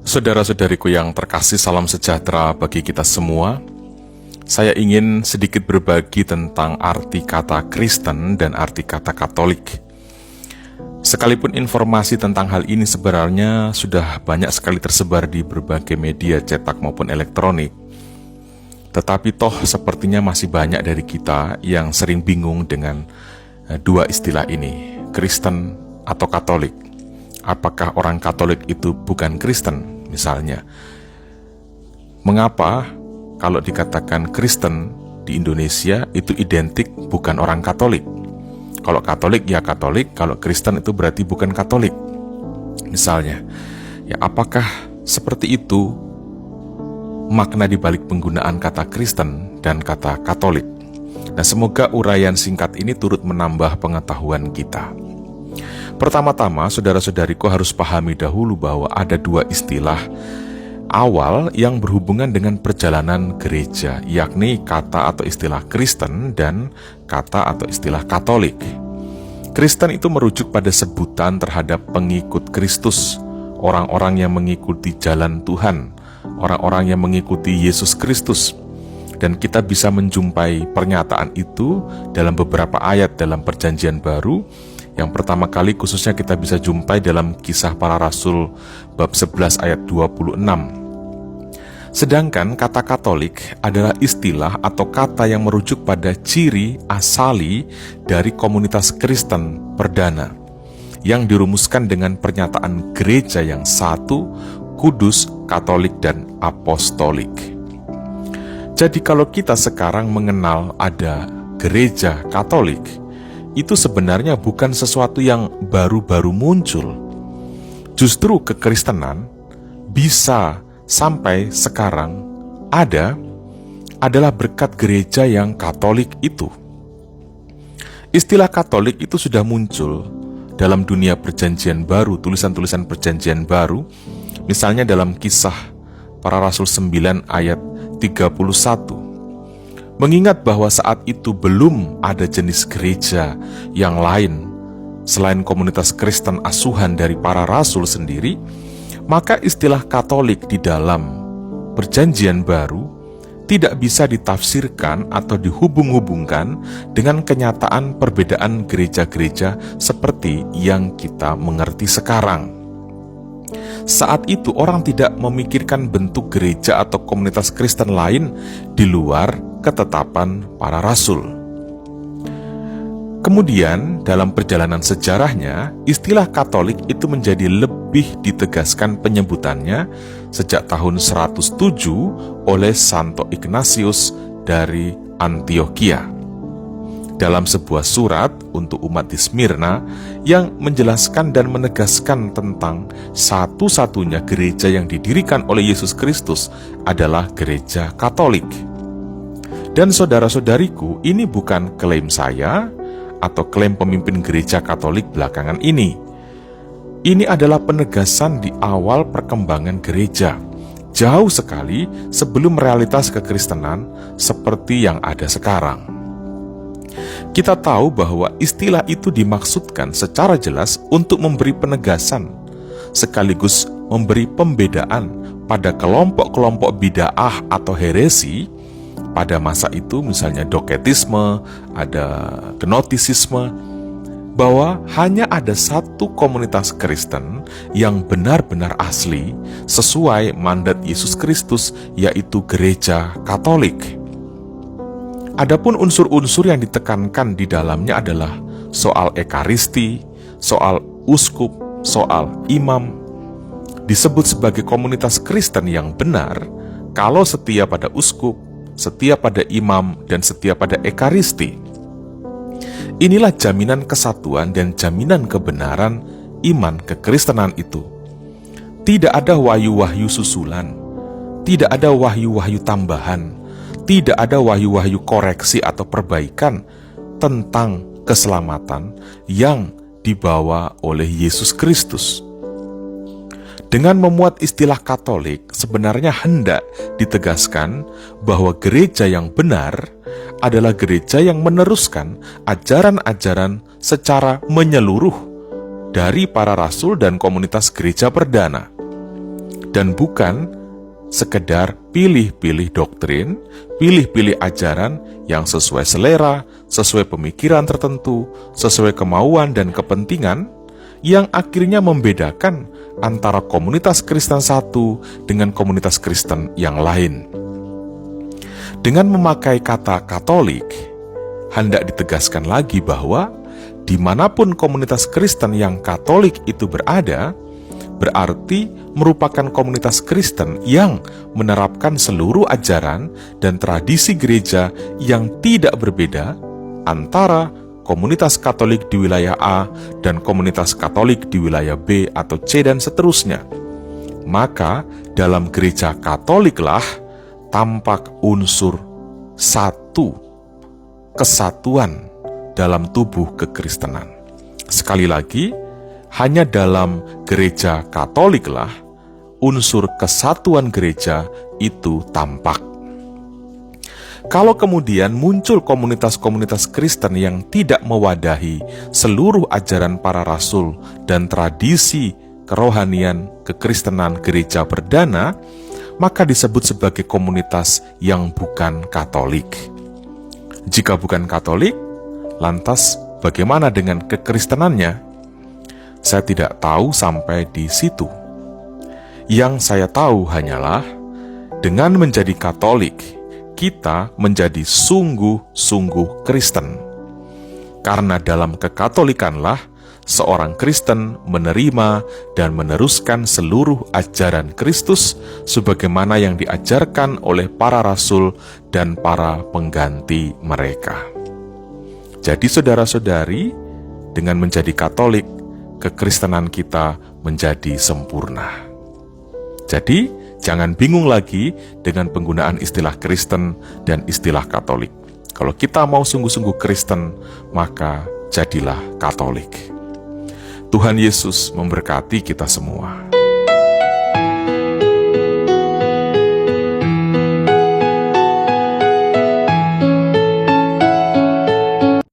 Saudara-saudariku yang terkasih, salam sejahtera bagi kita semua. Saya ingin sedikit berbagi tentang arti kata Kristen dan arti kata Katolik. Sekalipun informasi tentang hal ini sebenarnya sudah banyak sekali tersebar di berbagai media cetak maupun elektronik, tetapi toh sepertinya masih banyak dari kita yang sering bingung dengan dua istilah ini, Kristen atau Katolik. Apakah orang Katolik itu bukan Kristen, misalnya? Mengapa kalau dikatakan Kristen di Indonesia itu identik bukan orang Katolik? Kalau Katolik ya Katolik, kalau Kristen itu berarti bukan Katolik. Misalnya, ya apakah seperti itu makna di balik penggunaan kata Kristen dan kata Katolik? Nah, semoga uraian singkat ini turut menambah pengetahuan kita. Pertama-tama, saudara-saudariku harus pahami dahulu bahwa ada dua istilah awal yang berhubungan dengan perjalanan gereja, yakni kata atau istilah Kristen dan kata atau istilah Katolik. Kristen itu merujuk pada sebutan terhadap pengikut Kristus, orang-orang yang mengikuti jalan Tuhan, orang-orang yang mengikuti Yesus Kristus. Dan kita bisa menjumpai pernyataan itu dalam beberapa ayat dalam Perjanjian Baru. Yang pertama kali khususnya kita bisa jumpai dalam Kisah Para Rasul bab 11 ayat 26. Sedangkan kata Katolik adalah istilah atau kata yang merujuk pada ciri asali dari komunitas Kristen perdana, yang dirumuskan dengan pernyataan gereja yang satu, kudus, Katolik, dan apostolik. Jadi kalau kita sekarang mengenal ada gereja Katolik, itu sebenarnya bukan sesuatu yang baru-baru muncul. Justru kekristenan bisa sampai sekarang adalah berkat gereja yang Katolik itu. Istilah Katolik itu sudah muncul dalam dunia Perjanjian Baru, tulisan-tulisan Perjanjian Baru, misalnya dalam Kisah Para Rasul 9 ayat 31. Mengingat bahwa saat itu belum ada jenis gereja yang lain selain komunitas Kristen asuhan dari para rasul sendiri, maka istilah Katolik di dalam Perjanjian Baru tidak bisa ditafsirkan atau dihubung-hubungkan dengan kenyataan perbedaan gereja-gereja seperti yang kita mengerti sekarang. Saat itu orang tidak memikirkan bentuk gereja atau komunitas Kristen lain di luar ketetapan para rasul. Kemudian dalam perjalanan sejarahnya, istilah Katolik itu menjadi lebih ditegaskan penyebutannya sejak tahun 107 oleh Santo Ignatius dari Antioquia dalam sebuah surat untuk umat di Smyrna yang menjelaskan dan menegaskan tentang satu-satunya gereja yang didirikan oleh Yesus Kristus adalah gereja Katolik. Dan saudara-saudariku, ini bukan klaim saya atau klaim pemimpin gereja Katolik belakangan ini. Ini adalah penegasan di awal perkembangan gereja, jauh sekali sebelum realitas kekristenan seperti yang ada sekarang. Kita tahu bahwa istilah itu dimaksudkan secara jelas untuk memberi penegasan, sekaligus memberi pembedaan pada kelompok-kelompok bid'ah atau heresi pada masa itu, misalnya doketisme, ada gnostisisme, bahwa hanya ada satu komunitas Kristen yang benar-benar asli sesuai mandat Yesus Kristus, yaitu gereja Katolik. Adapun unsur-unsur yang ditekankan di dalamnya adalah soal ekaristi, soal uskup, soal imam. Disebut sebagai komunitas Kristen yang benar kalau setia pada uskup, setia pada imam, dan setia pada ekaristi. Inilah jaminan kesatuan dan jaminan kebenaran iman kekristenan itu. Tidak ada wahyu-wahyu susulan, tidak ada wahyu-wahyu tambahan, tidak ada wahyu-wahyu koreksi atau perbaikan tentang keselamatan yang dibawa oleh Yesus Kristus. Dengan memuat istilah Katolik, sebenarnya hendak ditegaskan bahwa gereja yang benar adalah gereja yang meneruskan ajaran-ajaran secara menyeluruh dari para rasul dan komunitas gereja perdana, dan bukan sekedar pilih-pilih doktrin, pilih-pilih ajaran yang sesuai selera, sesuai pemikiran tertentu, sesuai kemauan dan kepentingan, yang akhirnya membedakan antara komunitas Kristen satu dengan komunitas Kristen yang lain. Dengan memakai kata Katolik, hendak ditegaskan lagi bahwa dimanapun komunitas Kristen yang Katolik itu berada, berarti merupakan komunitas Kristen yang menerapkan seluruh ajaran dan tradisi gereja yang tidak berbeda antara komunitas Katolik di wilayah A dan komunitas Katolik di wilayah B atau C dan seterusnya. Maka dalam gereja Katoliklah tampak unsur satu, kesatuan dalam tubuh kekristenan. Sekali lagi, hanya dalam gereja Katoliklah unsur kesatuan gereja itu tampak. Kalau kemudian muncul komunitas-komunitas Kristen yang tidak mewadahi seluruh ajaran para rasul dan tradisi kerohanian kekristenan gereja perdana, maka disebut sebagai komunitas yang bukan Katolik. Jika bukan Katolik, lantas bagaimana dengan kekristenannya? Saya tidak tahu sampai di situ. Yang saya tahu hanyalah dengan menjadi Katolik, kita menjadi sungguh-sungguh Kristen. Karena dalam kekatolikanlah seorang Kristen menerima dan meneruskan seluruh ajaran Kristus sebagaimana yang diajarkan oleh para rasul dan para pengganti mereka. Jadi saudara-saudari, dengan menjadi Katolik, kekristenan kita menjadi sempurna. Jadi, jangan bingung lagi dengan penggunaan istilah Kristen dan istilah Katolik. Kalau kita mau sungguh-sungguh Kristen, maka jadilah Katolik. Tuhan Yesus memberkati kita semua.